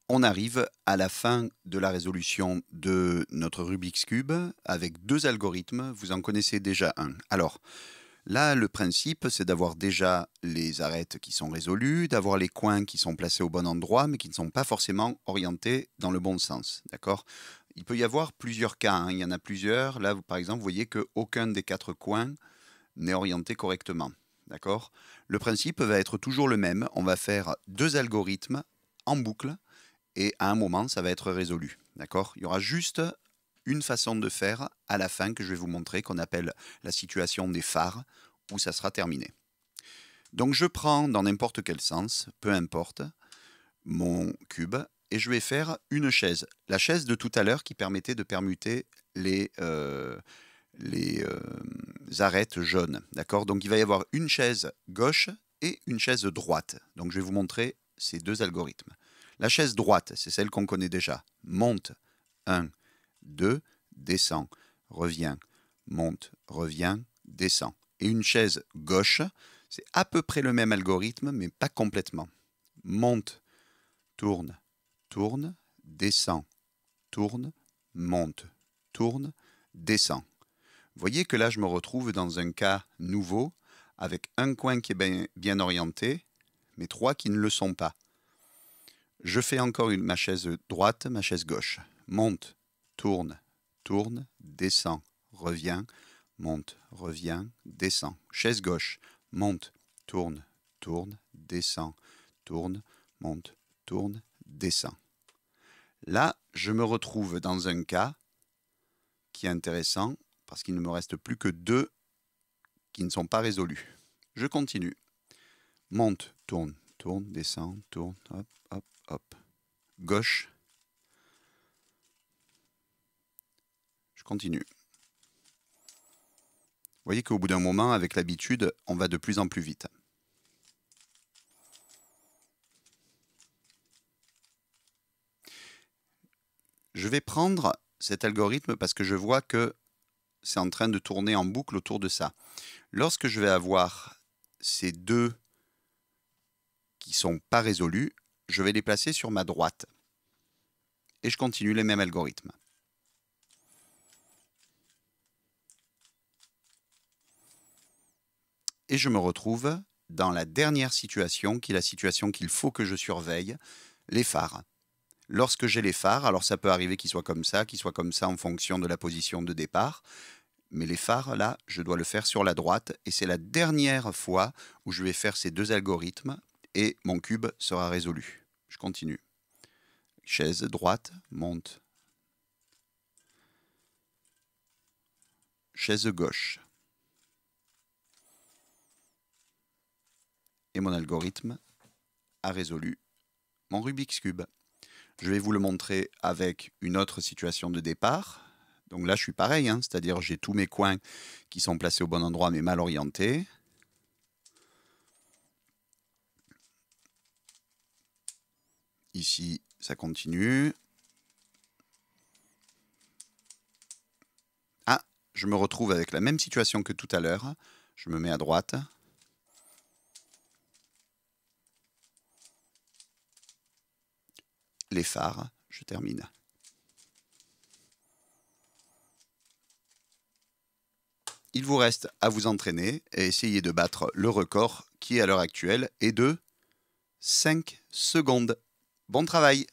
On arrive à la fin de la résolution de notre Rubik's Cube avec deux algorithmes. Vous en connaissez déjà un. Alors, là, le principe, c'est d'avoir déjà les arêtes qui sont résolues, d'avoir les coins qui sont placés au bon endroit, mais qui ne sont pas forcément orientés dans le bon sens. D'accord? Il peut y avoir plusieurs cas, hein. Il y en a plusieurs. Là, par exemple, vous voyez qu'aucun des quatre coins n'est orienté correctement. D'accord? Le principe va être toujours le même. On va faire deux algorithmes en boucle et à un moment, ça va être résolu. D'accord? Il y aura juste une façon de faire à la fin que je vais vous montrer, qu'on appelle la situation des phares, où ça sera terminé. Donc je prends dans n'importe quel sens, peu importe, mon cube, et je vais faire une chaise. La chaise de tout à l'heure qui permettait de permuter les arêtes jaunes. D'accord? Donc il va y avoir une chaise gauche et une chaise droite. Donc je vais vous montrer ces deux algorithmes. La chaise droite, c'est celle qu'on connaît déjà. Monte, 1, 2, descend, revient, monte, revient, descend. Et une chaise gauche, c'est à peu près le même algorithme, mais pas complètement. Monte, tourne, tourne, descend, tourne, monte, tourne, descend. Vous voyez que là, je me retrouve dans un cas nouveau, avec un coin qui est bien orienté, mais trois qui ne le sont pas. Je fais encore ma chaise droite, ma chaise gauche. Monte, tourne, tourne, descend, revient, monte, revient, descend. Chaise gauche, monte, tourne, tourne, descend, tourne, monte, tourne, descend. Là, je me retrouve dans un cas qui est intéressant parce qu'il ne me reste plus que deux qui ne sont pas résolus. Je continue. Monte, tourne, tourne, descend, tourne, hop, hop, hop. Gauche. Je continue. Vous voyez qu'au bout d'un moment, avec l'habitude, on va de plus en plus vite. Je vais prendre cet algorithme parce que je vois que c'est en train de tourner en boucle autour de ça. Lorsque je vais avoir ces deux qui ne sont pas résolus, je vais les placer sur ma droite. Et je continue les mêmes algorithmes. Et je me retrouve dans la dernière situation, qui est la situation qu'il faut que je surveille, les phares. Lorsque j'ai les phares, alors ça peut arriver qu'ils soient comme ça en fonction de la position de départ, mais les phares, là, je dois le faire sur la droite, et c'est la dernière fois où je vais faire ces deux algorithmes, et mon cube sera résolu. Je continue. Chaise droite, monte. Chaise gauche. Et mon algorithme a résolu mon Rubik's Cube. Je vais vous le montrer avec une autre situation de départ. Donc là, je suis pareil, hein, c'est-à-dire j'ai tous mes coins qui sont placés au bon endroit mais mal orientés. Ici, ça continue. Ah, je me retrouve avec la même situation que tout à l'heure. Je me mets à droite. Les phares, je termine. Il vous reste à vous entraîner et essayer de battre le record qui, à l'heure actuelle, est de 5 secondes. Bon travail!